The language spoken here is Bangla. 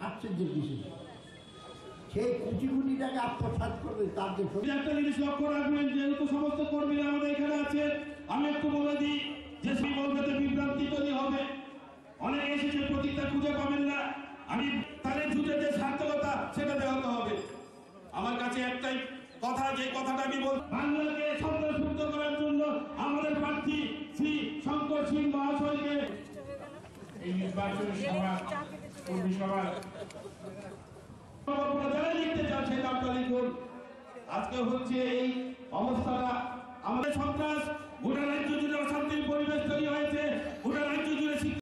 আশ্চর্যের বিষয় সেই কোটি কোটি টাকা আত্মসাৎ করবে তার যে একটা জিনিস লক্ষ্য রাখবেন, যেহেতু সমস্ত কর্মীরা আমাদের এখানে আছেন, আমি একটু বলে দিই যে সেই বলবে বিভ্রান্তি তৈরি হবে। অনেকে এসেছে প্রতীকটা খুঁজে পাবেন না, আমি তাদের যুদ্ধের যে সার্থকতা সেটা দেখাতে হবে। আমার কাছে একটাই কথা, যে কথাটা আমি বল, বাংলাকে সন্ত্রাসমুক্ত করার জন্য আমাদের প্রার্থী শ্রী শঙ্কর সিং মহাশয়কে এই নির্বাচনী সভা কর্মী সভা যারা লিখতে চান সেই নামটা লিখুন। আজকে হচ্ছে এই অবস্থাটা